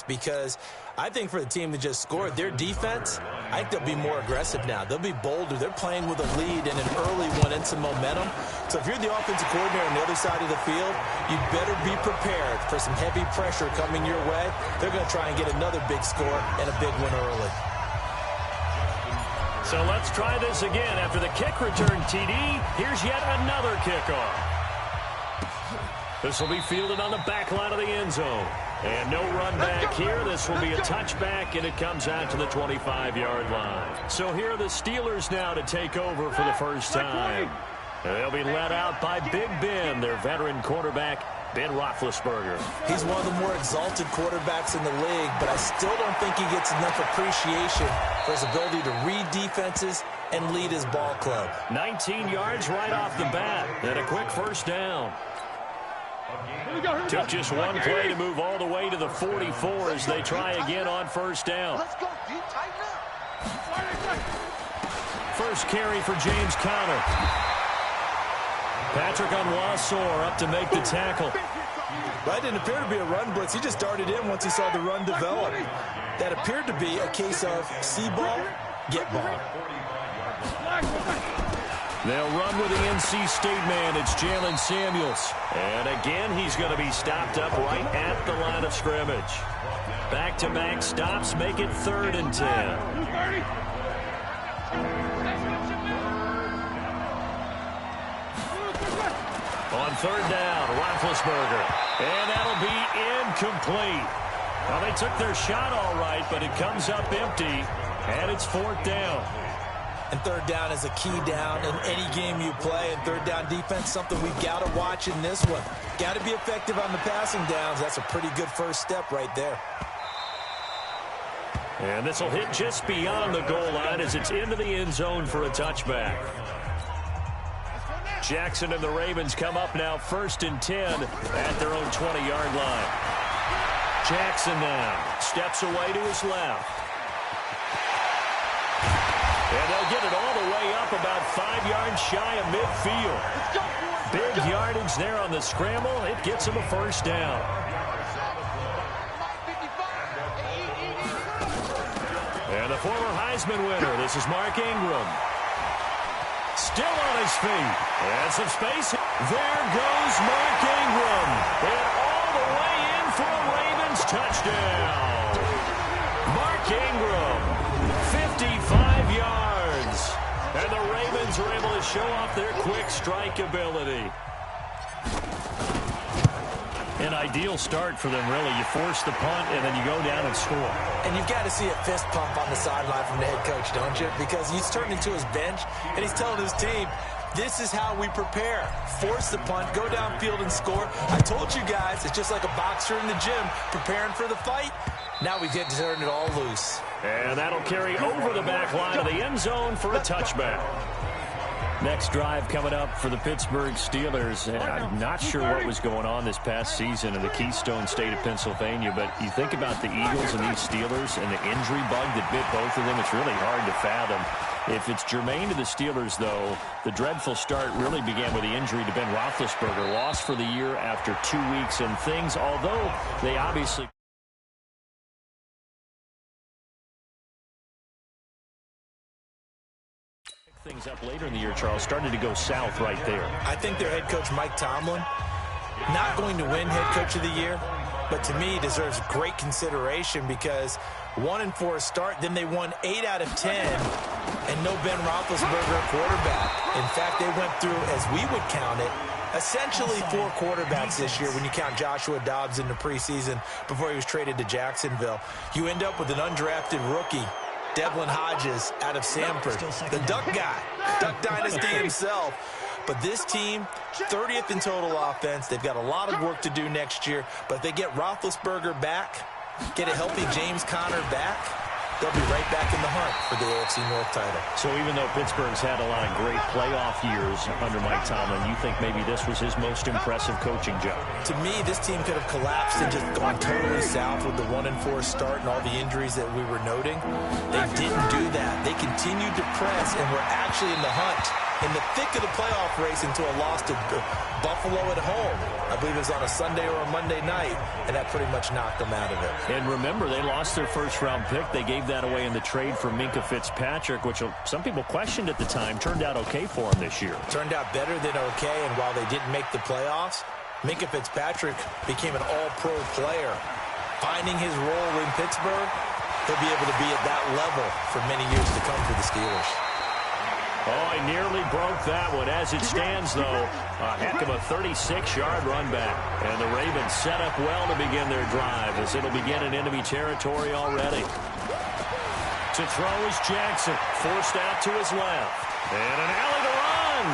because I think for the team that just scored, their defense, I think they'll be more aggressive now. They'll be bolder. They're playing with a lead and an early one and some momentum. So if you're the offensive coordinator on the other side of the field, you better be prepared for some heavy pressure coming your way. They're going to try and get another big score and a big one early. So let's try this again. After the kick return TD, here's yet another kickoff. This will be fielded on the back line of the end zone. And no run back here. This will be a touchback, and it comes out to the 25-yard line. So here are the Steelers now to take over for the first time. They'll be led out by Big Ben, their veteran quarterback, Ben Roethlisberger. He's one of the more exalted quarterbacks in the league, but I still don't think he gets enough appreciation for his ability to read defenses and lead his ball club. 19 yards right off the bat, and a quick first down. Took just one play to move all the way to the 44 as they try again on first down. First carry for James Conner. Patrick Onwuasor up to make the tackle. That didn't appear to be a run blitz. He just darted in once he saw the run develop. That appeared to be a case of see ball, get ball. They'll run with the NC State man. It's Jalen Samuels. And again, he's going to be stopped up right at the line of scrimmage. Back-to-back stops make it 3rd and 10. On 3rd down, Roethlisberger. And that'll be incomplete. Well, they took their shot all right, but it comes up empty. And it's 4th down. And 3rd down is a key down in any game you play. And 3rd down defense, something we've got to watch in this one. Got to be effective on the passing downs. That's a pretty good first step right there. And this will hit just beyond the goal line as it's into the end zone for a touchback. Jackson and the Ravens come up now 1st and 10 at their own 20-yard line. Jackson now steps away to his left. And they'll get it all the way up about 5 yards shy of midfield. Big yardage there on the scramble. It gets him a first down. And the former Heisman winner, this is Mark Ingram. Still on his feet. And some space. There goes Mark Ingram. And all the way in for a Ravens touchdown. Mark Ingram, 55 yards. And the Ravens are able to show off their quick strike ability. An ideal start for them, really. You force the punt, and then you go down and score. And you've got to see a fist pump on the sideline from the head coach, don't you? Because he's turned into his bench, and he's telling his team, this is how we prepare. Force the punt, go downfield and score. I told you guys, it's just like a boxer in the gym preparing for the fight. Now we get to turn it all loose. And that'll carry over the back line of the end zone for a touchback. Next drive coming up for the Pittsburgh Steelers. And I'm not sure what was going on this past season in the Keystone State of Pennsylvania, but you think about the Eagles and these Steelers and the injury bug that bit both of them, it's really hard to fathom. If it's germane to the Steelers, though, the dreadful start really began with the injury to Ben Roethlisberger, lost for the year after 2 weeks, and things, although they obviously things up later in the year, Charles, started to go south right there. I think their head coach, Mike Tomlin, not going to win head coach of the year, but to me deserves great consideration because 1-4 start, then they won 8 out of 10, and no Ben Roethlisberger quarterback. In fact, they went through, as we would count it, essentially 4 quarterbacks this year when you count Joshua Dobbs in the preseason before he was traded to Jacksonville. You end up with an undrafted rookie, Devlin Hodges out of Sanford, the Duck guy, Duck Dynasty himself. But this team, 30th in total offense. They've got a lot of work to do next year. But if they get Roethlisberger back, get a healthy James Conner back, they'll be right back in the hunt for the AFC North title. So even though Pittsburgh's had a lot of great playoff years under Mike Tomlin, you think maybe this was his most impressive coaching job? To me, this team could have collapsed and just gone totally south with the 1-4 start and all the injuries that we were noting. They didn't do that. They continued to press and were actually in the hunt in the thick of the playoff race into a loss to Buffalo at home. I believe it was on a Sunday or a Monday night, and that pretty much knocked them out of it. And remember, they lost their first-round pick. They gave that away in the trade for Minkah Fitzpatrick, which some people questioned at the time. Turned out okay for them this year. Turned out better than okay, and while they didn't make the playoffs, Minkah Fitzpatrick became an all-pro player. Finding his role in Pittsburgh, he'll be able to be at that level for many years to come for the Steelers. Oh, he nearly broke that one. As it stands, though, a heck of a 36-yard run back. And the Ravens set up well to begin their drive as it'll begin in enemy territory already. To throw is Jackson, forced out to his left. And an alley to run.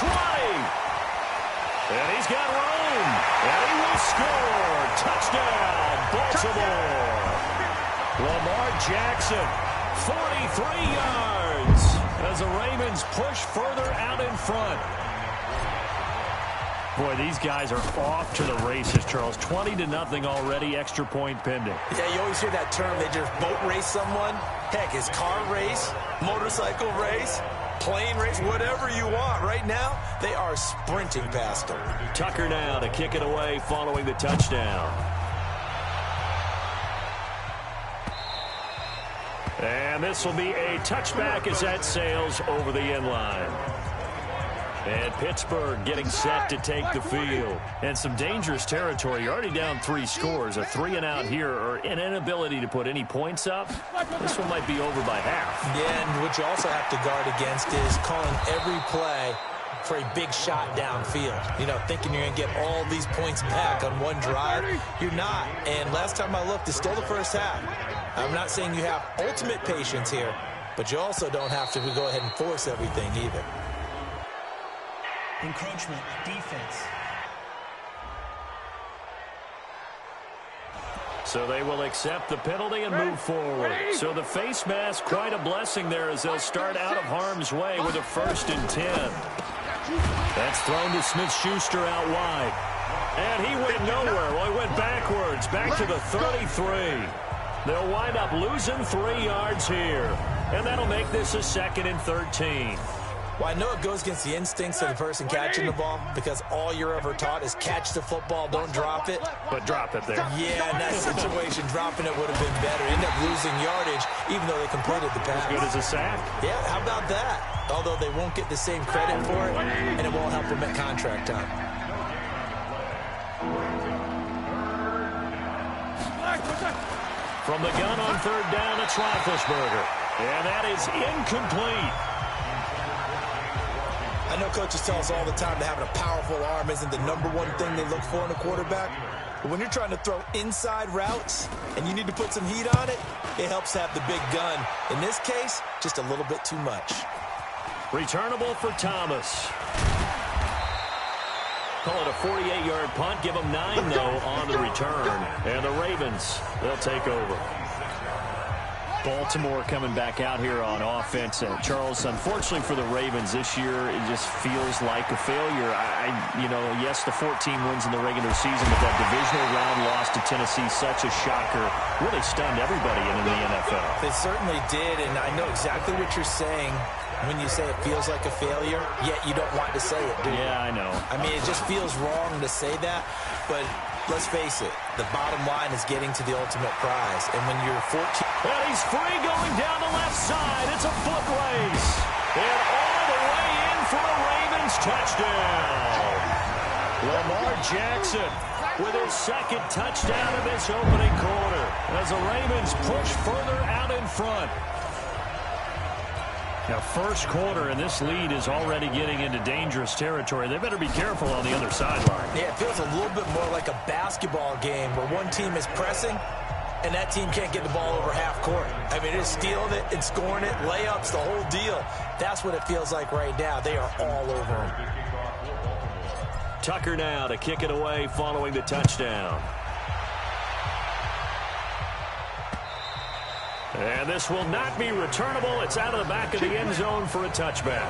20. And he's got room. And he will score. Touchdown, Baltimore. Lamar Jackson, 43 yards. As the Ravens push further out in front. Boy, these guys are off to the races, Charles. 20-0 already, extra point pending. Yeah, you always hear that term, they just boat race someone. Heck, it's car race, motorcycle race, plane race, whatever you want. Right now, they are sprinting past them. Tucker now to kick it away following the touchdown. And this will be a touchback as that sails over the end line. And Pittsburgh getting set to take the field. And some dangerous territory. You're already down 3 scores. A 3-and-out here, or an inability to put any points up. This one might be over by half. Yeah, and what you also have to guard against is calling every play for a big shot downfield. You know, thinking you're going to get all these points back on one drive. You're not. And last time I looked, it's still the first half. I'm not saying you have ultimate patience here, but you also don't have to go ahead and force everything either. Encroachment, defense. So they will accept the penalty and move forward. So the face mask, quite a blessing there as they'll start out of harm's way with a 1st and 10. That's thrown to Smith-Schuster out wide. And he went nowhere. Well, he went backwards, back to the 33. They'll wind up losing 3 yards here. And that'll make this a 2nd and 13. Well, I know it goes against the instincts of the person catching the ball because all you're ever taught is catch the football, don't drop it. But drop it there. Yeah, in that situation, dropping it would have been better. End up losing yardage even though they completed the pass. As good as a sack. Yeah, how about that? Although they won't get the same credit for it, and it won't help them at contract time. From the gun on 3rd down, it's Roethlisberger. And that is incomplete. I know coaches tell us all the time that having a powerful arm isn't the #1 thing they look for in a quarterback. But when you're trying to throw inside routes and you need to put some heat on it, it helps have the big gun. In this case, just a little bit too much. Returnable for Thomas. Call it a 48-yard punt. Give them 9, though, on the return. And the Ravens, they'll take over. Baltimore coming back out here on offense. Charles, unfortunately for the Ravens this year, it just feels like a failure. Yes, the 14 wins in the regular season, but that divisional round loss to Tennessee, such a shocker, really stunned everybody in the NFL. They certainly did, and I know exactly what you're saying when you say it feels like a failure, yet you don't want to say it, do you? Yeah, I know. I mean, it just feels wrong to say that, but let's face it, the bottom line is getting to the ultimate prize. And when you're 14... And he's free going down the left side. It's a foot race. And all the way in for a Ravens touchdown. Lamar Jackson with his 2nd touchdown of this opening quarter as the Ravens push further out in front. Now, first quarter, and this lead is already getting into dangerous territory. They better be careful on the other sideline. Yeah, it feels a little bit more like a basketball game where one team is pressing and that team can't get the ball over half court. I mean, they're stealing it and scoring it, layups, the whole deal. That's what it feels like right now. They are all over them. Tucker now to kick it away following the touchdown. And this will not be returnable. It's out of the back of the end zone for a touchback.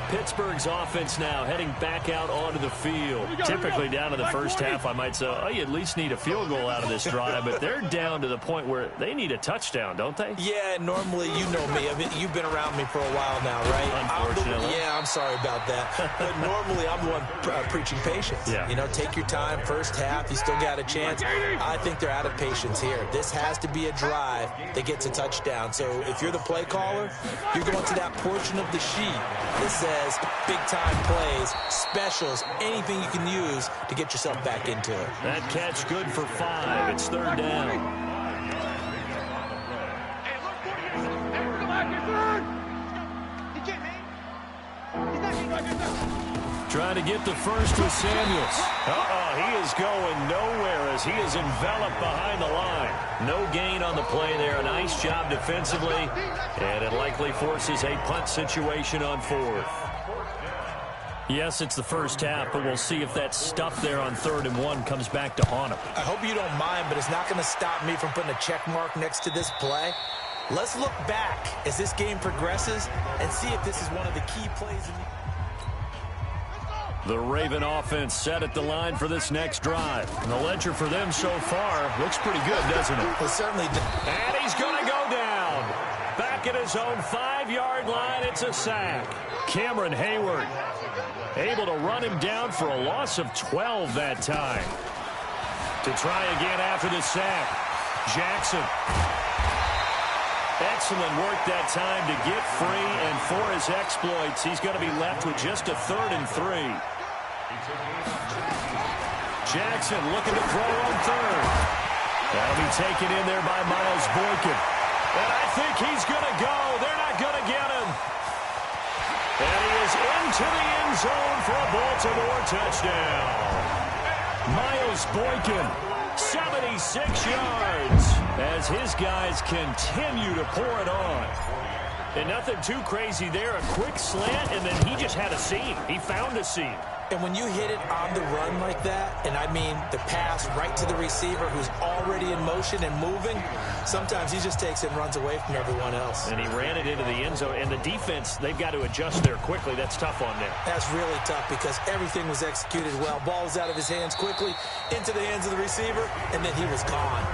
Pittsburgh's offense now heading back out onto the field. Typically down in the first half, I might say, oh, you at least need a field goal out of this drive, but they're down to the point where they need a touchdown, don't they? Yeah, normally, you know me. I mean, you've been around me for a while now, right? Unfortunately. I'm sorry about that. But normally, I'm the one preaching patience. Yeah. You know, take your time. First half, you still got a chance. I think they're out of patience here. This has to be a drive that gets a touchdown. So if you're the play caller, you're going to that portion of the sheet that says big-time plays, specials, anything you can use to get yourself back into it. That catch good for 5. It's third down. Trying to get the first with Samuels. He is going nowhere as he is enveloped behind the line. No gain on the play there. A nice job defensively, and it likely forces a punt situation on 4th. Yes, it's the first half, but we'll see if that stuff there on 3rd and 1 comes back to haunt him. I hope you don't mind, but it's not going to stop me from putting a check mark next to this play. Let's look back as this game progresses and see if this is one of the key plays. The Raven offense set at the line for this next drive. And the ledger for them so far looks pretty good, doesn't it? It certainly does. And he's going to go down. Back at his own 5-yard line, it's a sack. Cameron Hayward able to run him down for a loss of 12 that time. To try again after the sack, Jackson. Excellent work that time to get free, and for his exploits, he's going to be left with just a 3rd and 3. Jackson looking to throw on 3rd. That'll be taken in there by Miles Boykin. And I think he's going to go. They're not going to get him. And he is into the end zone for a Baltimore touchdown. Miles Boykin, 76 yards, as his guys continue to pour it on. And nothing too crazy there. A quick slant, and then he just had a seam. He found a seam. And when you hit it on the run like that, and I mean the pass right to the receiver who's already in motion and moving, sometimes he just takes it and runs away from everyone else. And he ran it into the end zone. And the defense, they've got to adjust there quickly. That's tough on them. That's really tough because everything was executed well. Ball was out of his hands quickly, into the hands of the receiver, and then he was gone.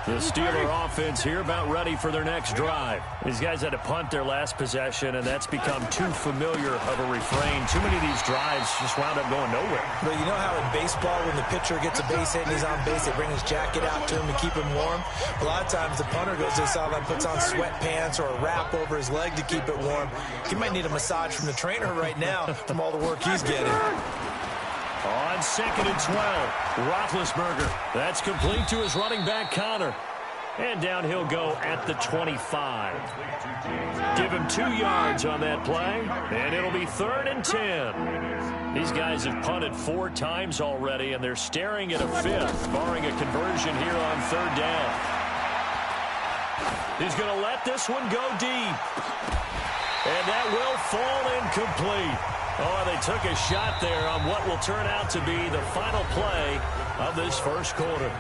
The Steeler offense here about ready for their next drive. These guys had to punt their last possession, and that's become too familiar of a refrain. Too many of these drives just wound up going nowhere. But you know how in baseball, when the pitcher gets a base hit and he's on base, they bring his jacket out to him to keep him warm? A lot of times the punter goes to the sideline, puts on sweatpants or a wrap over his leg to keep it warm. He might need a massage from the trainer right now from all the work he's getting. On 2nd and 12, Roethlisberger. That's complete to his running back, Connor. And down he'll go at the 25. Give him 2 yards on that play, and it'll be 3rd and 10. These guys have punted 4 times already, and they're staring at a 5th, barring a conversion here on 3rd down. He's going to let this one go deep. And that will fall incomplete. Oh, they took a shot there on what will turn out to be the final play of this first quarter.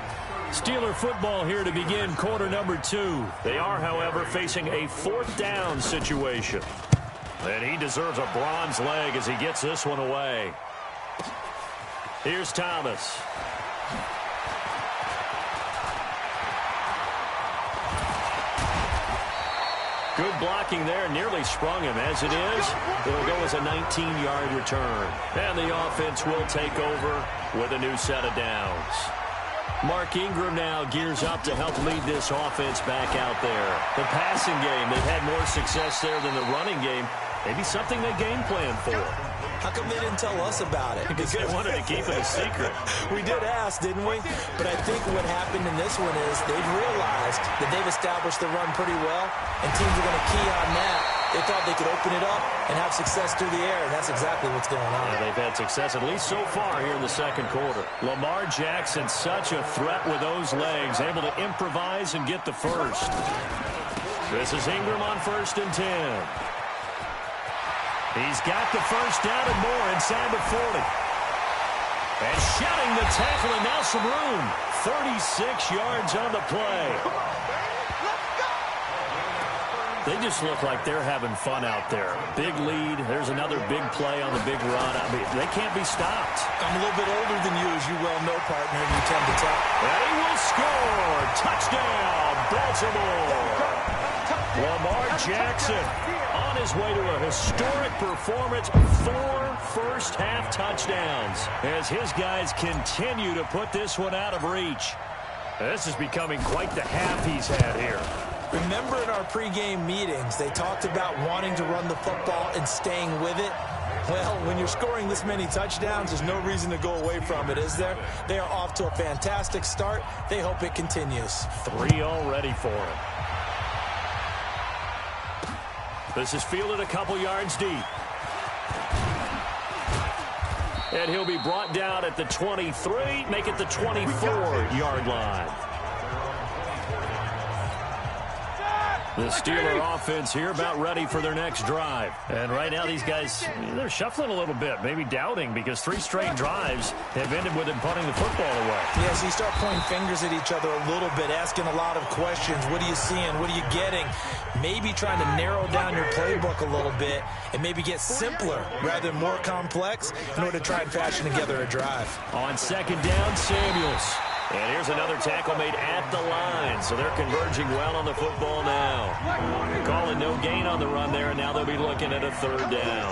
Steeler football here to begin quarter number 2. They are, however, facing a 4th down situation. And he deserves a bronze leg as he gets this one away. Here's Thomas. Good blocking there, nearly sprung him. As it is, it'll go as a 19-yard return. And the offense will take over with a new set of downs. Mark Ingram now gears up to help lead this offense back out there. The passing game, they've had more success there than the running game. Maybe something they game plan for. How come they didn't tell us about it? Because they wanted to keep it a secret. We did ask, didn't we? But I think what happened in this one is they've realized that they've established the run pretty well, and teams are going to key on that. They thought they could open it up and have success through the air, and that's exactly what's going on. Yeah, they've had success, at least so far here in the second quarter. Lamar Jackson, such a threat with those legs, able to improvise and get the first. This is Ingram on 1st and 10. He's got the first down and more inside the 40. And shedding the tackle, and now some room. 36 yards on the play. They just look like they're having fun out there. Big lead. There's another big play on the big run. I mean, they can't be stopped. I'm a little bit older than you, as you well know, partner, and you tend to tell. And he will score. Touchdown, Baltimore. Lamar Jackson on his way to a historic performance. 4 first-half touchdowns as his guys continue to put this one out of reach. This is becoming quite the half he's had here. Remember in our pregame meetings, they talked about wanting to run the football and staying with it? Well, when you're scoring this many touchdowns, there's no reason to go away from it, is there? They are off to a fantastic start. They hope it continues. 3 already for him. This is fielded a couple yards deep. And he'll be brought down at the 23, make it the 24-yard line. The Steeler offense here about ready for their next drive. And right now these guys, they're shuffling a little bit, maybe doubting, because 3 straight drives have ended with them punting the football away. Yeah, so you start pointing fingers at each other a little bit, asking a lot of questions. What are you seeing? What are you getting? Maybe trying to narrow down your playbook a little bit and maybe get simpler rather than more complex in order to try and fashion together a drive. On second down, Samuels. And here's another tackle made at the line. So they're converging well on the football now. Calling no gain on the run there, and now they'll be looking at a 3rd down.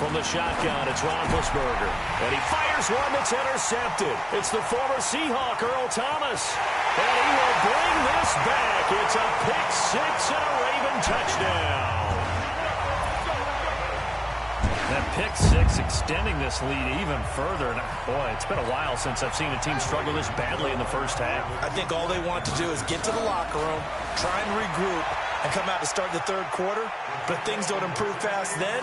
From the shotgun, it's Roethlisberger. And he fires one that's intercepted. It's the former Seahawk, Earl Thomas. And he will bring this back. It's a pick-6 and a Raven touchdown. That pick-6 extending this lead even further. And boy, it's been a while since I've seen a team struggle this badly in the first half. I think all they want to do is get to the locker room, try and regroup, and come out to start the 3rd quarter. But if things don't improve fast then,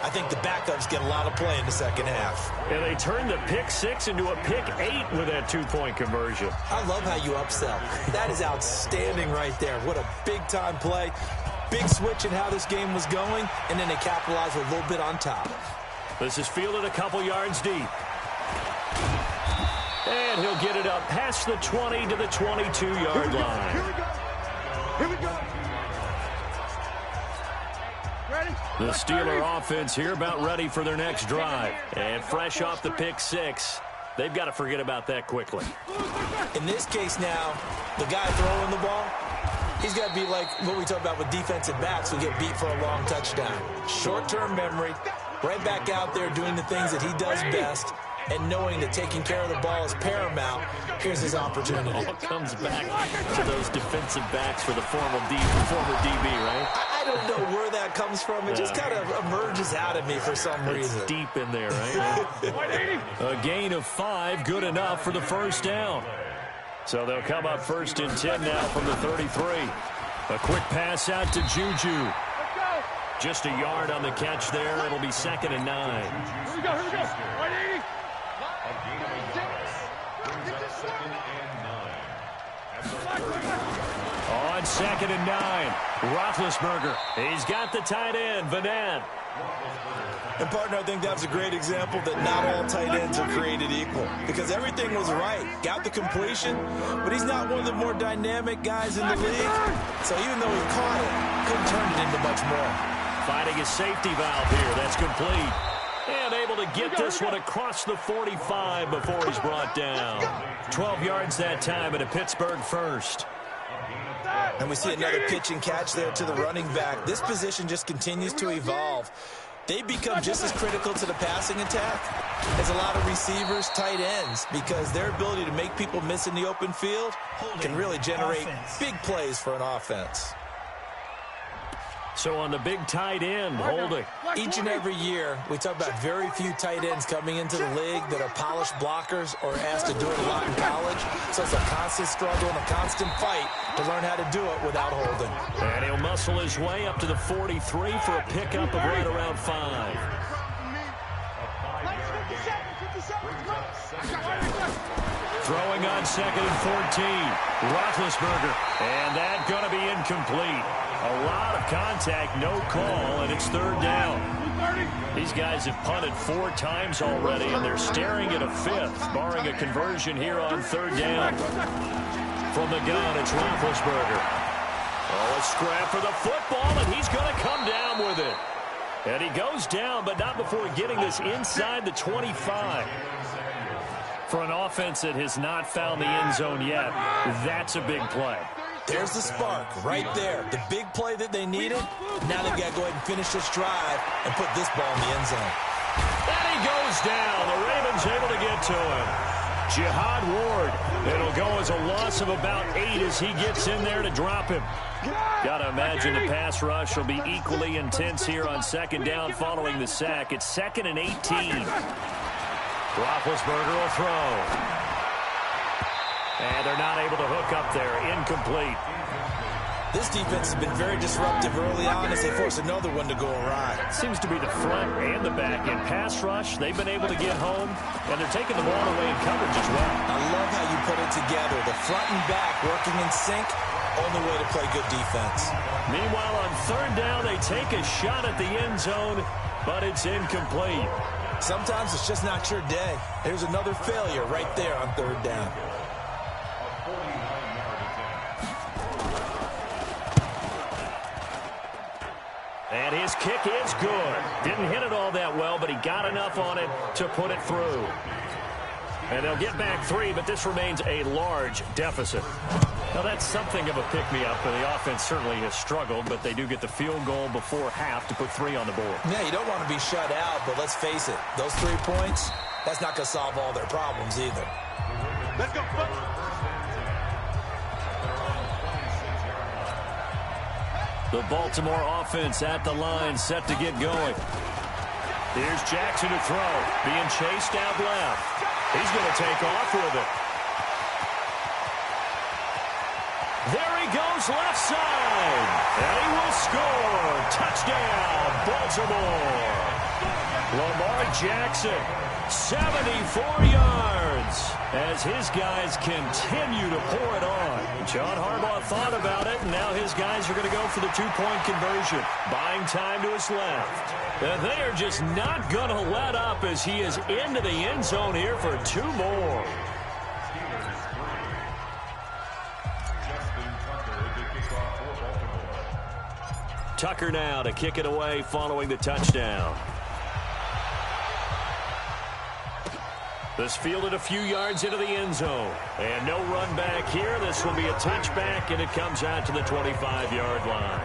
I think the backups get a lot of play in the second half. And they turned the pick-6 into a pick-8 with that 2-point conversion. I love how you upsell. That is outstanding right there. What a big-time play. Big switch in how this game was going, and then they capitalized with a little bit on top. This is fielded a couple yards deep. And he'll get it up past the 20 to the 22-yard line. Here we go. Here we go. Ready? The Steeler offense here about ready for their next drive. And fresh off the pick-6, they've got to forget about that quickly. In this case now, the guy throwing the ball, he's got to be like what we talk about with defensive backs who get beat for a long touchdown. Short-term memory, right back out there doing the things that he does best, and knowing that taking care of the ball is paramount. Here's his opportunity. It all comes back to those defensive backs for the former DB, right? I don't know where that comes from. It just kind of emerges out of me for some reason. It's deep in there, right? A gain of 5, good enough for the first down. So they'll come up 1st and 10 now from the 33. A quick pass out to Juju. Just a yard on the catch there. It'll be 2nd and 9. Here we go. 180. On 2nd and 9, Roethlisberger. He's got the tight end, Vanette. And, partner, I think that was a great example that not all tight ends are created equal, because everything was right. Got the completion, but he's not one of the more dynamic guys in the league. So even though he caught it, couldn't turn it into much more. Finding a safety valve here. That's complete. And able to get this one across the 45 before he's brought down. 12 yards that time and a Pittsburgh first. And we see another pitch and catch there to the running back. This position just continues to evolve. They become just as critical to the passing attack as a lot of receivers, tight ends, because their ability to make people miss in the open field can really generate big plays for an offense. So on the big tight end, holding. Each and every year, we talk about very few tight ends coming into the league that are polished blockers or asked to do it a lot in college. So it's a constant struggle and a constant fight to learn how to do it without holding. And he'll muscle his way up to the 43 for a pickup of right around 5. Throwing on 2nd and 14. Roethlisberger. And that's going to be incomplete. A lot of contact, no call, and it's 3rd down. These guys have punted 4 times already, and they're staring at a 5th, barring a conversion here on 3rd down. From the gun, it's Roethlisberger. Oh, a scrap for the football, and he's going to come down with it. And he goes down, but not before getting this inside the 25. For an offense that has not found the end zone yet, that's a big play. There's the spark right there. The big play that they needed. Now they've got to go ahead and finish this drive and put this ball in the end zone. And he goes down. The Ravens able to get to him. Jihad Ward. It'll go as a loss of about 8 as he gets in there to drop him. Got to imagine the pass rush will be equally intense here on second down following the sack. It's 2nd and 18. Roethlisberger will throw. And they're not able to hook up there. Incomplete. This defense has been very disruptive early on as they force another one to go awry. Seems to be the front and the back. In pass rush, they've been able to get home, and they're taking the ball away in coverage as well. I love how you put it together. The front and back working in sync, only way to play good defense. Meanwhile, on third down, they take a shot at the end zone, but it's incomplete. Sometimes it's just not your day. There's another failure right there on third down. And his kick is good. Didn't hit it all that well, but he got enough on it to put it through. And they'll get back 3, but this remains a large deficit. Now, that's something of a pick-me-up, and the offense certainly has struggled, but they do get the field goal before half to put 3 on the board. Yeah, you don't want to be shut out, but let's face it, those 3 points, that's not going to solve all their problems either. Let's go. The Baltimore offense at the line, set to get going. Here's Jackson to throw, being chased out left. He's going to take off with it. There he goes, left side. And he will score. Touchdown, Baltimore. Lamar Jackson, 74 yards as his guys continue to pour it on. John Harbaugh thought about it, and now his guys are going to go for the 2-point conversion. Buying time to his left. And they are just not going to let up as he is into the end zone here for 2 more. Tucker now to kick it away following the touchdown. This fielded a few yards into the end zone. And no run back here. This will be a touchback, and it comes out to the 25-yard line.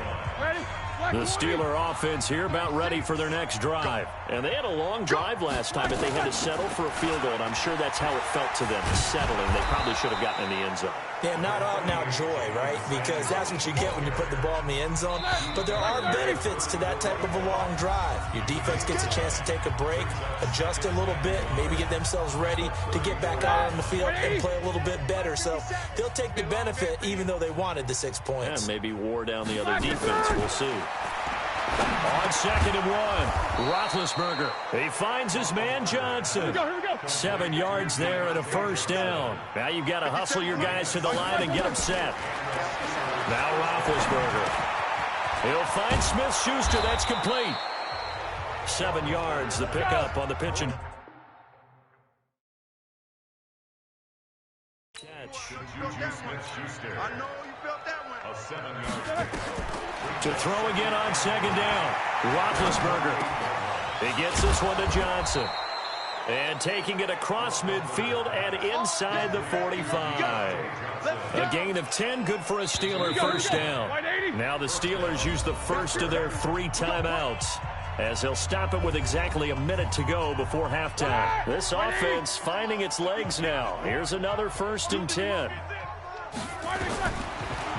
The Steeler offense here about ready for their next drive. And they had a long drive last time, but they had to settle for a field goal. And I'm sure that's how it felt to them, settling. They probably should have gotten in the end zone. Yeah, not out-and-out joy, right? Because that's what you get when you put the ball in the end zone. But there are benefits to that type of a long drive. Your defense gets a chance to take a break, adjust a little bit, maybe get themselves ready to get back out on the field and play a little bit better. So they'll take the benefit even though they wanted the 6 points. And maybe wore down the other defense. We'll see. On 2nd and 1, Roethlisberger. He finds his man Johnson. Here we go. 7 yards there and a first down. Now you've got to hustle your guys to the line and get them set. Now Roethlisberger. He'll find Smith-Schuster. That's complete. 7 yards, the pickup on the pitch and catch. I know you felt that one. A 7-yard To throw again on 2nd down. Roethlisberger. He gets this one to Johnson. And taking it across midfield and inside the 45. A gain of 10, good for a Steeler first down. Now the Steelers use the first of their 3 timeouts, as they'll stop it with exactly a minute to go before halftime. This offense finding its legs now. Here's another 1st and 10.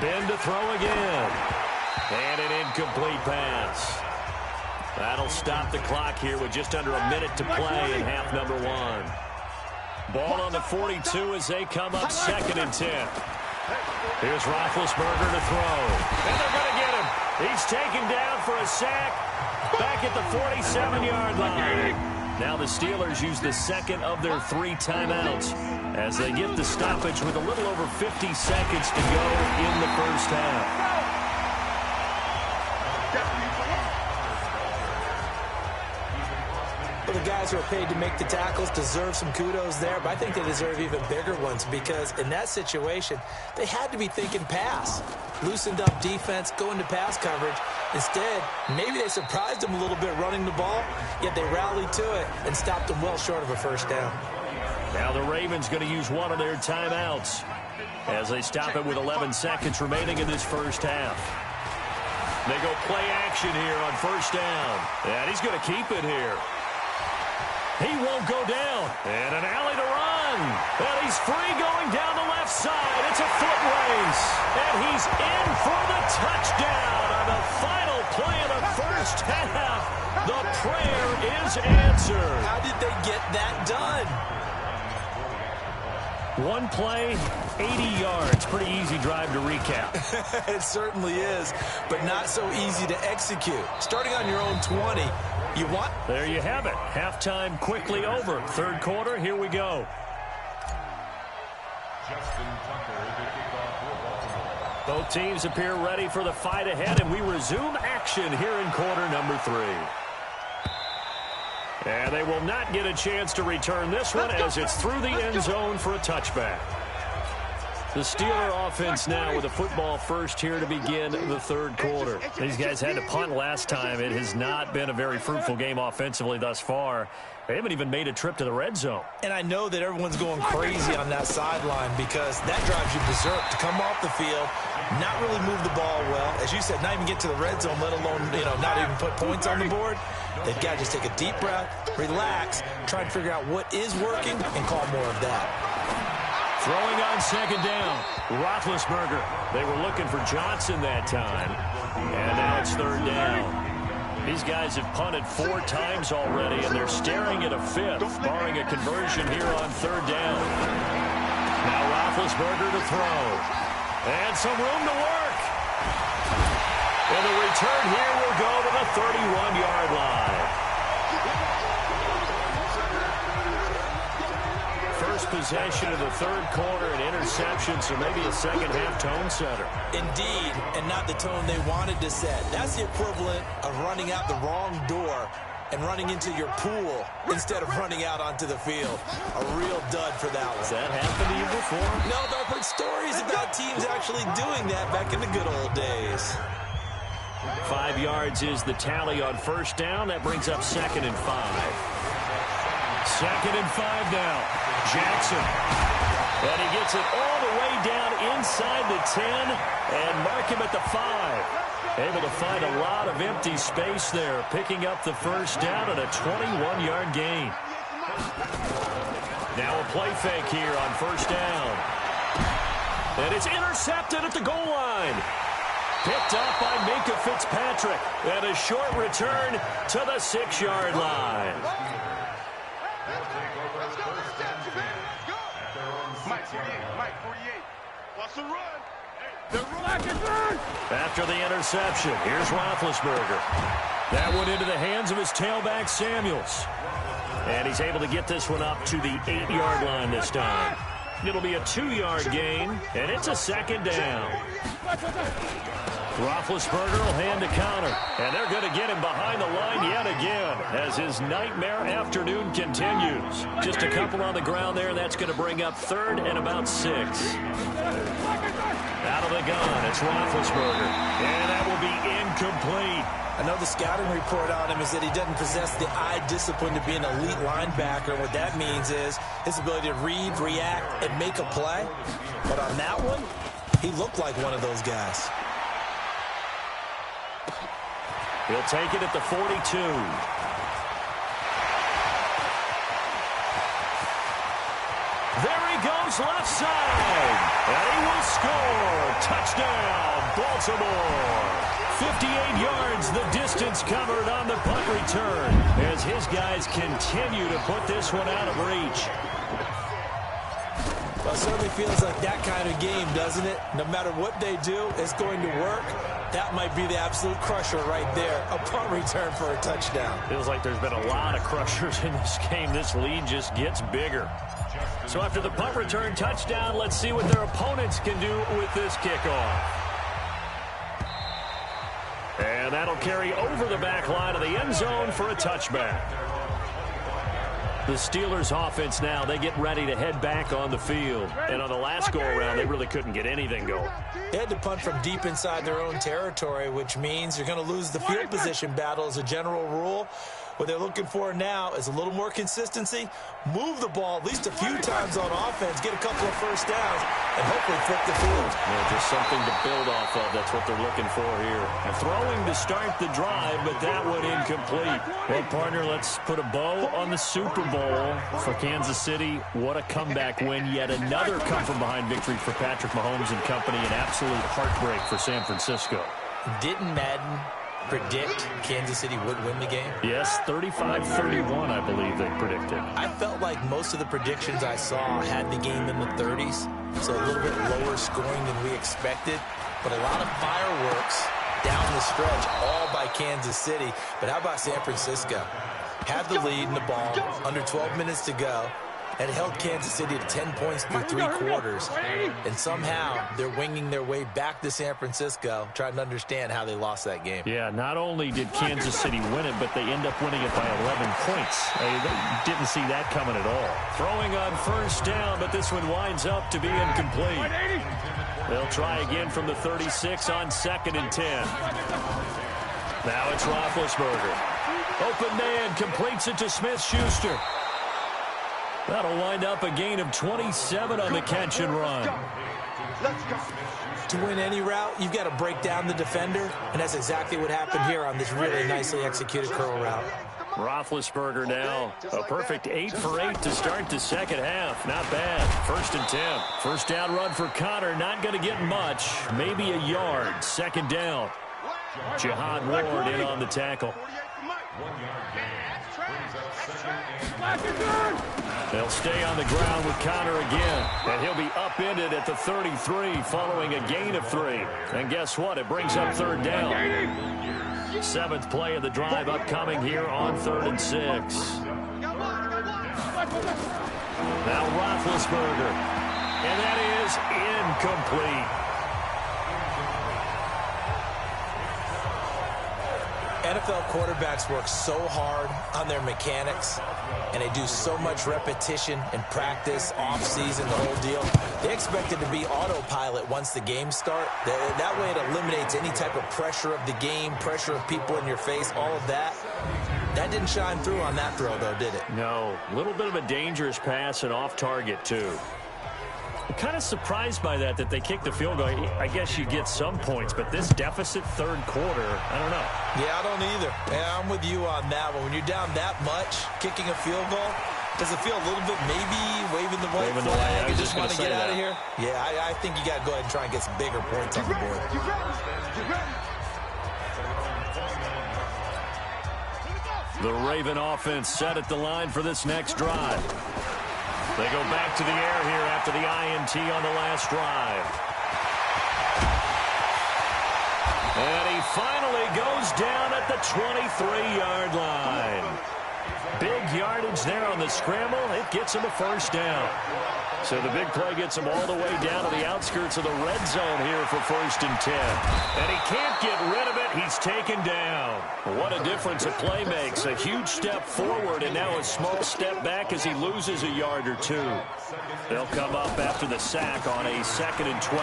Ben to throw again. And an incomplete pass. That'll stop the clock here with just under a minute to play in half number 1. Ball on the 42 as they come up 2nd and 10. Here's Roethlisberger to throw. And they're going to get him. He's taken down for a sack back at the 47-yard line. Now the Steelers use the 2nd of their 3 timeouts as they get the stoppage with a little over 50 seconds to go in the first half. The guy guys who are paid to make the tackles deserve some kudos there, but I think they deserve even bigger ones because in that situation, they had to be thinking pass. Loosened up defense, going to pass coverage. Instead, maybe they surprised them a little bit running the ball, yet they rallied to it and stopped them well short of a first down. Now the Ravens going to use one of their timeouts as they stop it with 11 seconds remaining in this first half. They go play action here on first down. And he's going to keep it here. He won't go down. And an alley to run. And he's free going down the left side. It's a foot race. And he's in for the touchdown on the final play of the first half. The prayer is answered. How did they get that done? One play, 80 yards. Pretty easy drive to recap. It certainly is, but not so easy to execute. Starting on your own 20, you want... There you have it. Halftime quickly over. Third quarter, here we go. Both teams appear ready for the fight ahead, and we resume action here in quarter number 3. And they will not get a chance to return this one as it's through the end zone for a touchback. The Steeler offense now with a football first here to begin the third quarter. These guys had to punt last time. It has not been a very fruitful game offensively thus far. They haven't even made a trip to the red zone. And I know that everyone's going crazy on that sideline because that drives you berserk to come off the field, not really move the ball well. As you said, not even get to the red zone, let alone, not even put points on the board. They've got to just take a deep breath, relax, try to figure out what is working, and call more of that. Throwing on second down, Roethlisberger. They were looking for Johnson that time, and now it's third down. These guys have punted 4 times already, and they're staring at a 5th, barring a conversion here on third down. Now Roethlisberger to throw. And some room to work. And the return here will go to the 31-yard line. First possession of the third quarter, an interception, so maybe a second-half tone setter. Indeed, and not the tone they wanted to set. That's the equivalent of running out the wrong door and running into your pool instead of running out onto the field. A real dud for that one. Has that happened to you before? No, but I've heard stories about teams actually doing that back in the good old days. 5 yards is the tally on first down. That brings up 2nd and 5. 2nd and 5 now. Jackson. And he gets it all the way down inside the 10 and mark him at the 5. Able to find a lot of empty space there, picking up the first down and a 21-yard gain. Now a play fake here on first down. And it's intercepted at the goal line. Picked up by Minkah Fitzpatrick. And a short return to the 6-yard line. After the interception, here's Roethlisberger. That one into the hands of his tailback, Samuels. And he's able to get this one up to the 8-yard line this time. It'll be a 2-yard gain, and it's a second down. Roethlisberger will hand to counter, and they're going to get him behind the line yet again as his nightmare afternoon continues. Just a couple on the ground there, and that's going to bring up 3rd and about 6. Out of the gun, it's Roethlisberger, and that will be incomplete. I know the scouting report on him is that he doesn't possess the eye discipline to be an elite linebacker. What that means is his ability to read, react, and make a play. But on that one, he looked like one of those guys. He'll take it at the 42. There he goes left side. And he will score. Touchdown, Baltimore. 58 yards, the distance covered on the punt return as his guys continue to put this one out of reach. Well, it certainly feels like that kind of game, doesn't it? No matter what they do, it's going to work. That might be the absolute crusher right there. A punt return for a touchdown. Feels like there's been a lot of crushers in this game. This lead just gets bigger. So after the punt return touchdown, let's see what their opponents can do with this kickoff. And that'll carry over the back line of the end zone for a touchback. The Steelers offense now, they get ready to head back on the field. And on the last go-around, they really couldn't get anything going. They had to punt from deep inside their own territory, which means you're going to lose the field position battle as a general rule. What they're looking for now is a little more consistency, move the ball at least a few times on offense, get a couple of first downs, and hopefully flip the field. Yeah, just something to build off of. That's what they're looking for here. And throwing to start the drive, but that one incomplete. Well, partner, let's put a bow on the Super Bowl for Kansas City. What a comeback win. Yet another come-from-behind victory for Patrick Mahomes and company. An absolute heartbreak for San Francisco. Didn't Madden predict Kansas City would win the game? Yes, 35-31, I believe they predicted. I felt like most of the predictions I saw had the game in the 30s, so a little bit lower scoring than we expected, but a lot of fireworks down the stretch, all by Kansas City. But how about San Francisco? Had the lead in the ball, under 12 minutes to go, and held Kansas City to 10 points through 3 quarters. And somehow they're winging their way back to San Francisco, trying to understand how they lost that game. Yeah, not only did Kansas City win it, but they end up winning it by 11 points. They didn't see that coming at all. Throwing on first down, but this one winds up to be incomplete. They'll try again from the 36 on 2nd and 10. Now it's Roethlisberger. Open man, completes it to Smith-Schuster. That'll wind up a gain of 27 on the catch and run. To win any route, you've got to break down the defender, and that's exactly what happened here on this really nicely executed curl route. Roethlisberger now, a perfect 8 for 8 to start the second half. Not bad. 1st and 10. First down run for Connor. Not going to get much. Maybe a yard. 2nd down. Jihad Ward in on the tackle. They'll stay on the ground with Connor again. And he'll be upended at the 33 following a gain of 3. And guess what? It brings up 3rd down. 7th play of the drive upcoming here on 3rd and 6. Now Roethlisberger. And that is incomplete. NFL quarterbacks work so hard on their mechanics, and they do so much repetition and practice, off-season, the whole deal. They expect it to be autopilot once the games start. That way it eliminates any type of pressure of the game, pressure of people in your face, all of that. That didn't shine through on that throw, though, did it? No. A little bit of a dangerous pass and off target, too. I'm kind of surprised by that they kicked the field goal. I guess you get some points, but this deficit 3rd quarter, I don't know. Yeah, I don't either. Yeah, I'm with you on that one. When you're down that much, kicking a field goal, does it feel a little bit maybe waving the white flag and just want to get out of here? Yeah, I think you got to go ahead and try and get some bigger points on the board. The Raven offense set at the line for this next drive. They go back to the air here after the INT on the last drive. And he finally goes down at the 23-yard line. Big yardage there on the scramble. It gets him a 1st down. So the big play gets him all the way down to the outskirts of the red zone here for 1st and 10. And he can't get rid of it. He's taken down. What a difference a play makes. A huge step forward and now a small step back as he loses a yard or 2. They'll come up after the sack on a 2nd and 12.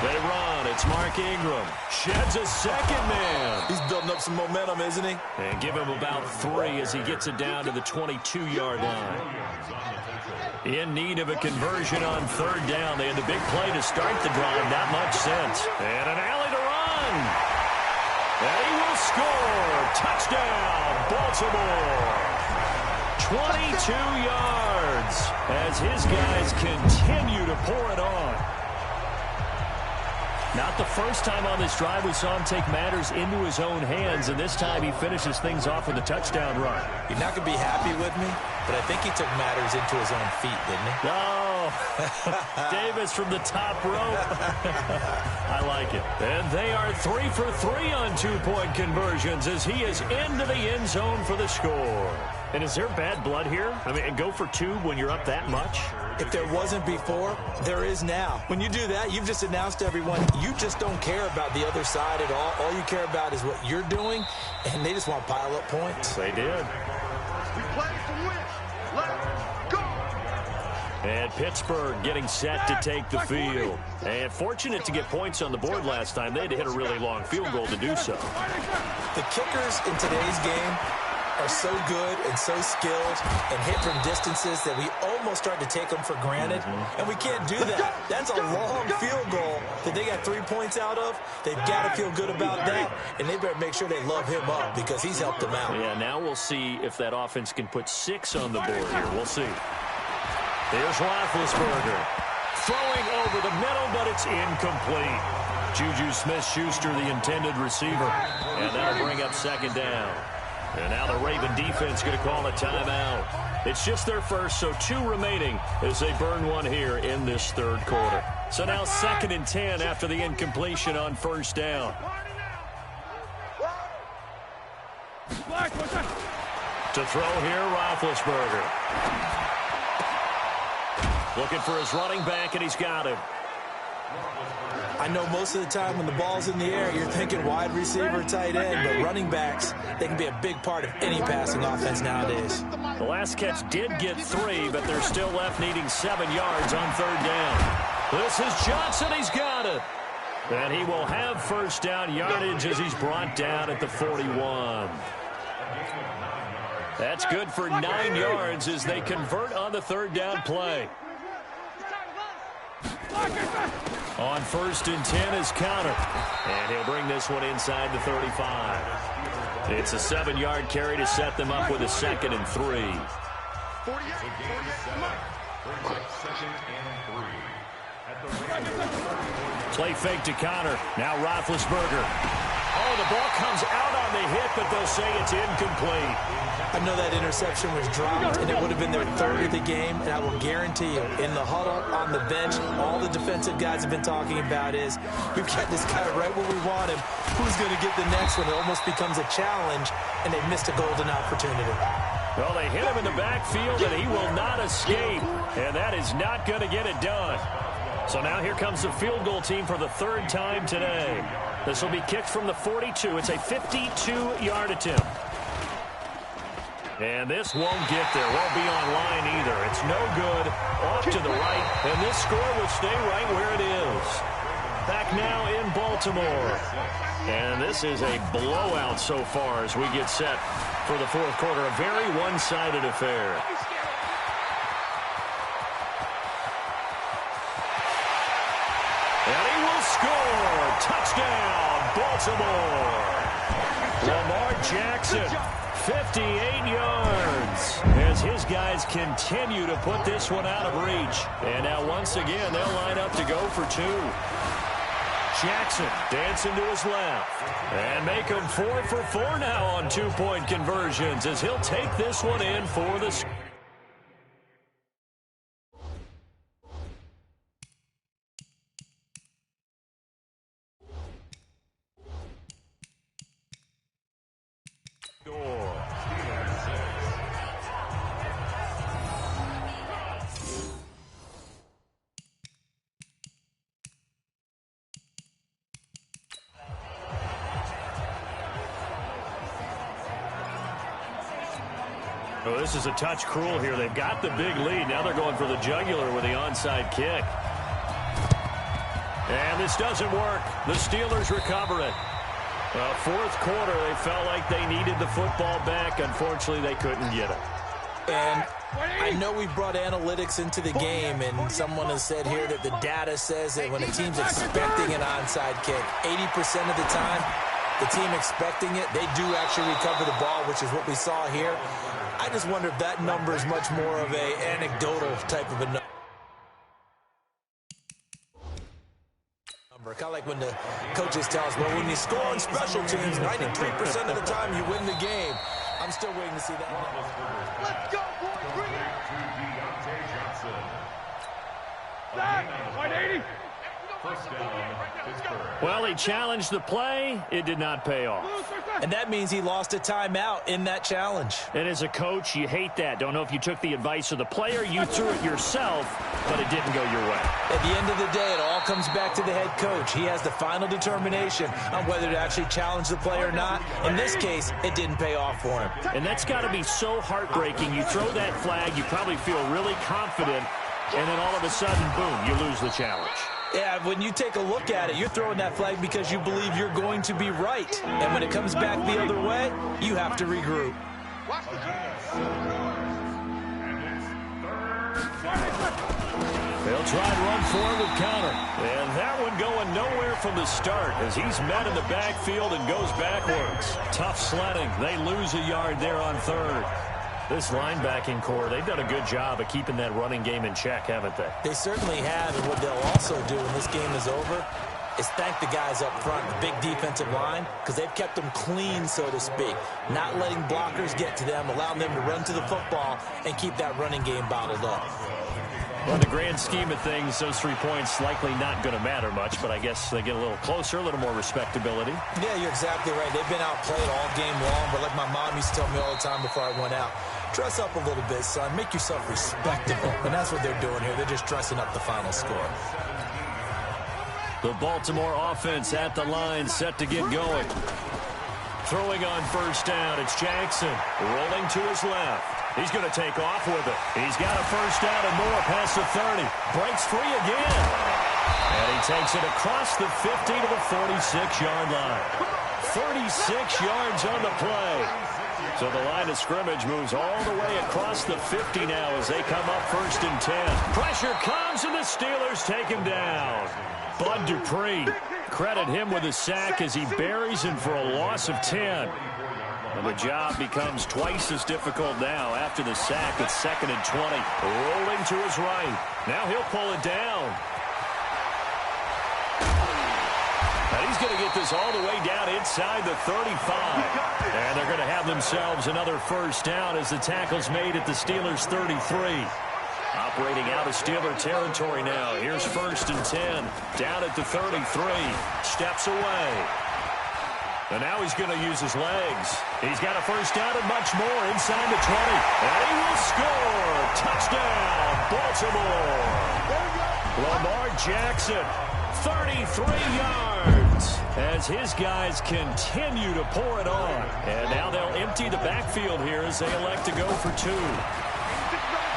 They run. It's Mark Ingram. Sheds a 2nd man. He's building up some momentum, isn't he? And give him about 3 as he gets it down to the 22-yard line. In need of a conversion on 3rd down. They had the big play to start the drive. Not much sense. And an alley to run. And he will score. Touchdown, Baltimore. 22 yards as his guys continue to pour it on. Not the first time on this drive we saw him take matters into his own hands, and this time he finishes things off with a touchdown run. You're not going to be happy with me, but I think he took matters into his own feet, didn't he? No. Davis from the top rope. I like it. And they are 3 for 3 on 2-point conversions as he is into the end zone for the score. And is there bad blood here? I mean, go for 2 when you're up that much? If there wasn't before, there is now. When you do that, you've just announced to everyone, you just don't care about the other side at all. All you care about is what you're doing, and they just want to pile up points. They did. We play to win. And Pittsburgh getting set to take the field. And fortunate to get points on the board last time. They had to hit a really long field goal to do so. The kickers in today's game are so good and so skilled and hit from distances that we almost start to take them for granted. And we can't do that. That's a long field goal that they got 3 points out of. They've got to feel good about that, and they better make sure they love him up because he's helped them out. Yeah, now we'll see if that offense can put 6 on the board here. We'll see. Here's Roethlisberger. Throwing over the middle, but it's incomplete. Juju Smith-Schuster, the intended receiver. And that'll bring up second down. And now the Raven defense going to call a timeout. It's just their first, so 2 remaining as they burn one here in this third quarter. So now 2nd and 10 after the incompletion on first down. To throw here, Roethlisberger. Looking for his running back, and he's got him. I know most of the time when the ball's in the air, you're thinking wide receiver, tight end, but running backs, they can be a big part of any passing offense nowadays. The last catch did get 3, but they're still left needing 7 yards on third down. This is Johnson. He's got it. And he will have first down yardage as he's brought down at the 41. That's good for 9 yards as they convert on the third down play. On 1st and 10 is Counter. And he'll bring this one inside the 35. It's a 7-yard carry to set them up with a 2nd and 3. Play fake to Counter. Now Roethlisberger. Oh, the ball comes out on the hit, but they'll say it's incomplete. I know that interception was dropped, and it would have been their 3rd of the game, and I will guarantee you, in the huddle, on the bench, all the defensive guys have been talking about is, we've got this guy right where we want him. Who's going to get the next one? It almost becomes a challenge, and they missed a golden opportunity. Well, they hit him in the backfield, and he will not escape, and that is not going to get it done. So now here comes the field goal team for the 3rd time today. This will be kicked from the 42. It's a 52-yard attempt. And this won't get there. Won't be on line either. It's no good. Off to the right. And this score will stay right where it is. Back now in Baltimore. And this is a blowout so far as we get set for the 4th quarter. A very one-sided affair. And he will score. Touchdown, Baltimore. Lamar Jackson, 58 yards. As his guys continue to put this one out of reach. And now once again, they'll line up to go for 2. Jackson dancing to his left. And make him 4 for 4 now on 2-point conversions as he'll take this one in for the score. Oh, this is a touch cruel here. They've got the big lead. Now they're going for the jugular with the onside kick. And this doesn't work. The Steelers recover it. 4th quarter, they felt like they needed the football back. Unfortunately, they couldn't get it. And I know we've brought analytics into the game, and someone has said here that the data says that when a team's expecting an onside kick, 80% of the time, the team expecting it, they do actually recover the ball, which is what we saw here. I just wonder if that number is much more of a anecdotal type of a number. Kind of like when the coaches tell us, well, when you score on special teams, 93% of the time you win the game. I'm still waiting to see that. Let's go, boys. Bring it. Back. 180. First down, Pittsburgh. Well, he challenged the play. It did not pay off. And that means he lost a timeout in that challenge. And as a coach, you hate that. Don't know if you took the advice of the player. You threw it yourself, but it didn't go your way. At the end of the day, it all comes back to the head coach. He has the final determination on whether to actually challenge the play or not. In this case, it didn't pay off for him. And that's got to be so heartbreaking. You throw that flag, you probably feel really confident, and then all of a sudden, boom, you lose the challenge. Yeah, when you take a look at it, you're throwing that flag because you believe you're going to be right. And when it comes back the other way, you have to regroup. They'll try and run forward with counter. And that one going nowhere from the start as he's met in the backfield and goes backwards. Tough sledding. They lose a yard there on third. This linebacking core, they've done a good job of keeping that running game in check, haven't they? They certainly have, and what they'll also do when this game is over is thank the guys up front, the big defensive line, because they've kept them clean, so to speak, not letting blockers get to them, allowing them to run to the football and keep that running game bottled up. Well, in the grand scheme of things, those 3 points likely not going to matter much, but I guess they get a little closer, a little more respectability. Yeah, you're exactly right. They've been outplayed all game long, but like my mom used to tell me all the time before I went out, dress up a little bit, son. Make yourself respectable. And that's what they're doing here. They're just dressing up the final score. The Baltimore offense at the line, set to get going. Throwing on first down, it's Jackson. Rolling to his left. He's going to take off with it. He's got a first down and more past the 30. Breaks free again. And he takes it across the 50 to the 46-yard line. 36 yards on the play. So the line of scrimmage moves all the way across the 50 now as they come up first and 10. Pressure comes and the Steelers take him down. Bud Dupree, credit him with a sack as he buries him for a loss of 10. And the job becomes twice as difficult now after the sack. It's 2nd and 20. Rolling to his right. Now he'll pull it down. And he's going to get this all the way down inside the 35. And they're going to have themselves another first down as the tackle's made at the Steelers' 33. Operating out of Steeler territory now. Here's 1st and 10. Down at the 33. Steps away. And now he's going to use his legs. He's got a first down and much more inside the 20. And he will score. Touchdown, Baltimore. Lamar Jackson, 33 yards as his guys continue to pour it on. And now they'll empty the backfield here as they elect to go for 2.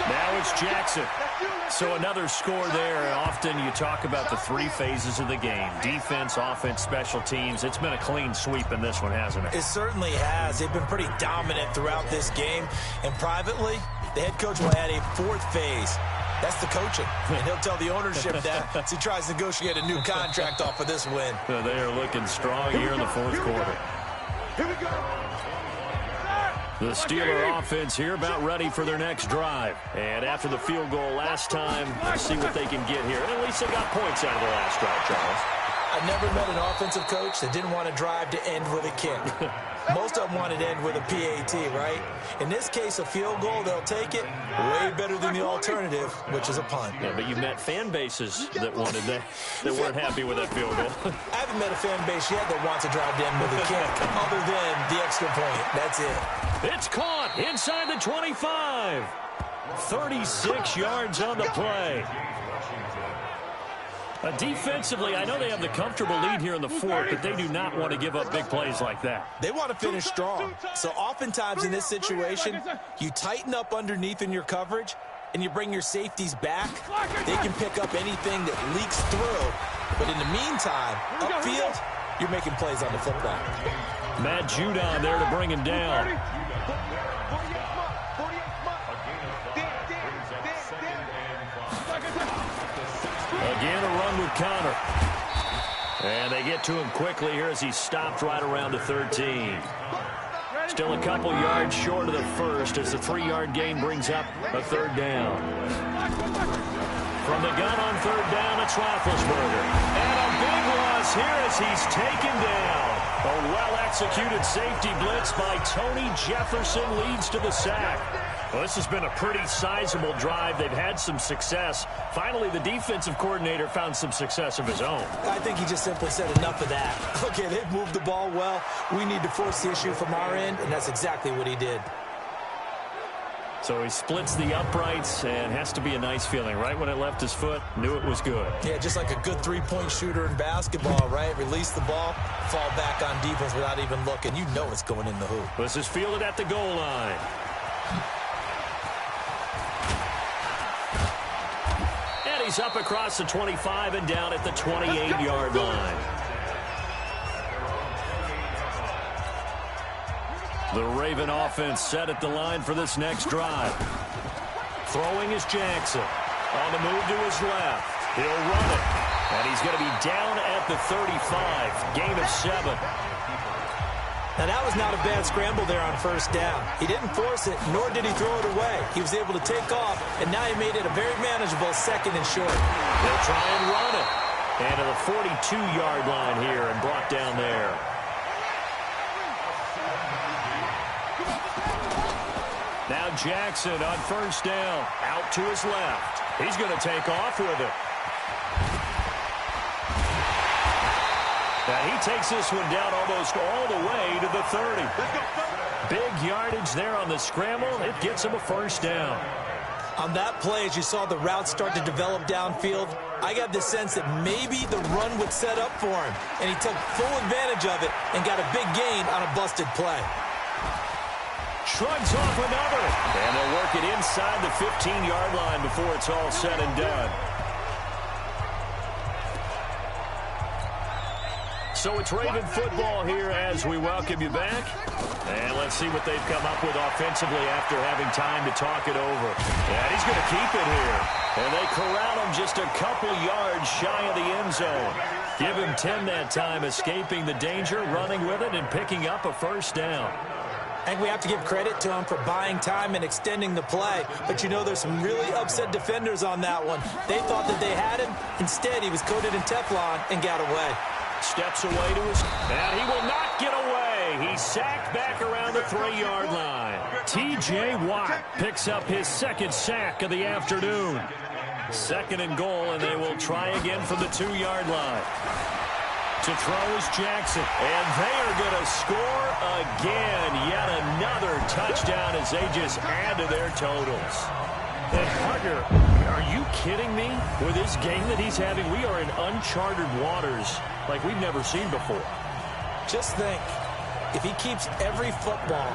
Now it's Jackson. So another score there. Often you talk about the 3 phases of the game. Defense, offense, special teams. It's been a clean sweep in this one, hasn't it? It certainly has. They've been pretty dominant throughout this game. And privately, the head coach will add a 4th phase. That's the coaching. And he'll tell the ownership that as he tries to negotiate a new contract off of this win. They are looking strong here in the 4th quarter. Here we go. The Steeler offense here about ready for their next drive. And after the field goal last time, let's see what they can get here. And at least they got points out of the last drive, Charles. I never met an offensive coach that didn't want to drive to end with a kick. Most of them wanted to end with a PAT, right? In this case, a field goal, they'll take it. Way better than the alternative, which is a punt. Yeah, but you met fan bases that wanted that weren't happy with that field goal. I haven't met a fan base yet that wants to drive to end with a kick, other than the extra point. That's it. It's caught inside the 25. 36 yards on the play. Defensively, I know they have the comfortable lead here in the 4th, but they do not want to give up big plays like that. They want to finish strong. So oftentimes in this situation, you tighten up underneath in your coverage, and you bring your safeties back. They can pick up anything that leaks through. But in the meantime, upfield, you're making plays on the football. Matt Judon there to bring him down. Again, a run with Connor. And they get to him quickly here as he stopped right around the 13. Still a couple yards short of the first as the 3-yard gain brings up a 3rd down. From the gun on 3rd down, it's Roethlisberger. And a big loss here as he's taken down. A well-executed safety blitz by Tony Jefferson leads to the sack. Well, this has been a pretty sizable drive. They've had some success. Finally, the defensive coordinator found some success of his own. I think he just simply said enough of that. Okay, they've moved the ball well. We need to force the issue from our end, and that's exactly what he did. So he splits the uprights and has to be a nice feeling. Right when it left his foot, knew it was good. Yeah, just like a good 3-point shooter in basketball, right? Release the ball, fall back on defense without even looking. You know it's going in the hoop. This is fielded at the goal line. he's up across the 25 and down at the 28-yard line. The Raven offense set at the line for this next drive. Throwing is Jackson. On the move to his left. He'll run it. And he's going to be down at the 35. Gain of 7. Now, that was not a bad scramble there on first down. He didn't force it, nor did he throw it away. He was able to take off, and now he made it a very manageable 2nd and short. They'll try and run it. And to the 42-yard line here and brought down there. Now Jackson on first down. Out to his left. He's going to take off with it. Now he takes this one down almost all the way to the 30. Big yardage there on the scramble. It gets him a first down. On that play, as you saw the route start to develop downfield, I got the sense that maybe the run would set up for him. And he took full advantage of it and got a big gain on a busted play. Shrugs off another. And they'll work it inside the 15-yard line before it's all said and done. So it's Raven football here as we welcome you back. And let's see what they've come up with offensively after having time to talk it over. And he's going to keep it here. And they corral him just a couple yards shy of the end zone. Give him 10 that time, escaping the danger, running with it, and picking up a first down. I think we have to give credit to him for buying time and extending the play. But, you know, there's some really upset defenders on that one. They thought that they had him. Instead, he was coated in Teflon and got away. Steps away to his... And he will not get away. He's sacked back around the 3-yard line. T.J. Watt picks up his 2nd sack of the afternoon. 2nd and goal, and they will try again from the 2-yard line. To throw is Jackson. And they are going to score again. Yet another touchdown as they just add to their totals. And Parker, are you kidding me? With this game that he's having, we are in uncharted waters like we've never seen before. Just think, if he keeps every football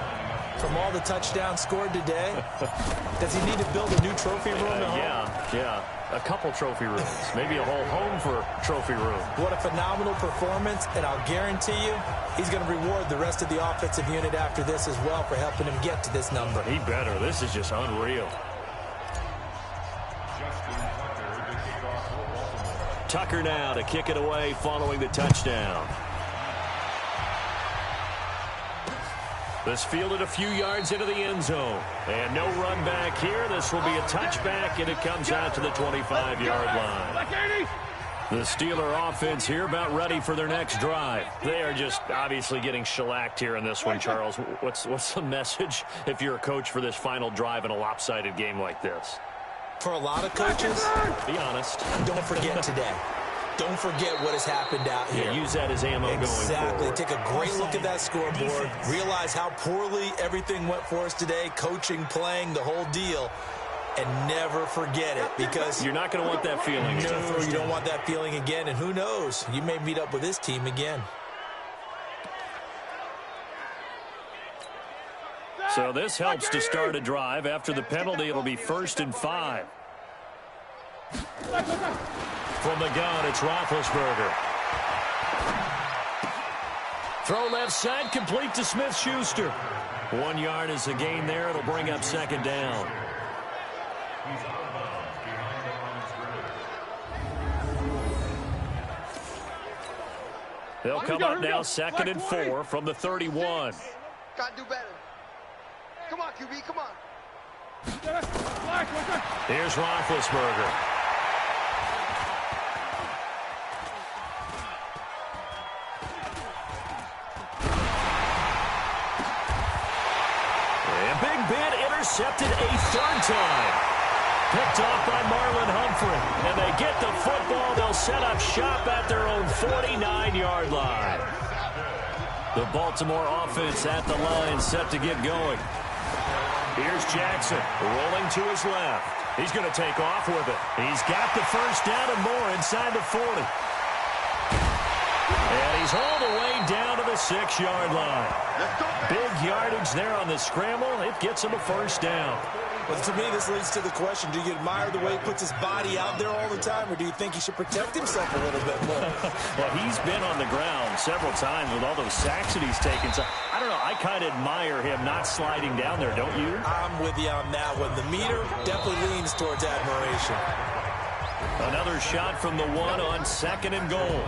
from all the touchdowns scored today, does he need to build a new trophy room at home? Yeah. A couple trophy rooms. Maybe a whole home for trophy room. What a phenomenal performance, and I'll guarantee you he's going to reward the rest of the offensive unit after this as well for helping him get to this number. He better. This is just unreal. Tucker now to kick it away following the touchdown. This fielded a few yards into the end zone. And no run back here. This will be a touchback, and it comes out to the 25-yard line. The Steeler offense here about ready for their next drive. They are just obviously getting shellacked here in this one, Charles. What's the message if you're a coach for this final drive in a lopsided game like this? For a lot of coaches, be honest. Don't forget today. Don't forget what has happened out here. Yeah, use that as ammo going forward. Exactly. Take a great look at that scoreboard. Realize how poorly everything went for us today. Coaching, playing, the whole deal. And never forget it, because you're not going to want that feeling. No, you don't want that feeling again. And who knows? You may meet up with this team again. So this helps to start a drive. After the penalty, it'll be 1st and 5. From the gun, it's Roethlisberger. Throw left side, complete to Smith-Schuster. 1 yard is the gain there. It'll bring up 2nd down. They'll come up now 2nd and 4 from the 31. Gotta do better. Come on, QB, come on. Here's Roethlisberger. And Big Ben intercepted a 3rd time. Picked off by Marlon Humphrey. And they get the football. They'll set up shop at their own 49-yard line. The Baltimore offense at the line, set to get going. Here's Jackson rolling to his left. He's going to take off with it. He's got the first down and more inside the 40. And he's all the way down to the 6-yard line. Big yardage there on the scramble. It gets him a first down. Well, to me, this leads to the question, do you admire the way he puts his body out there all the time, or do you think he should protect himself a little bit more? Well, he's been on the ground several times with all those sacks that he's taken. So, I don't know. I kind of admire him not sliding down there, don't you? I'm with you on that one. The meter definitely leans towards admiration. Another shot from the 1 on 2nd and goal.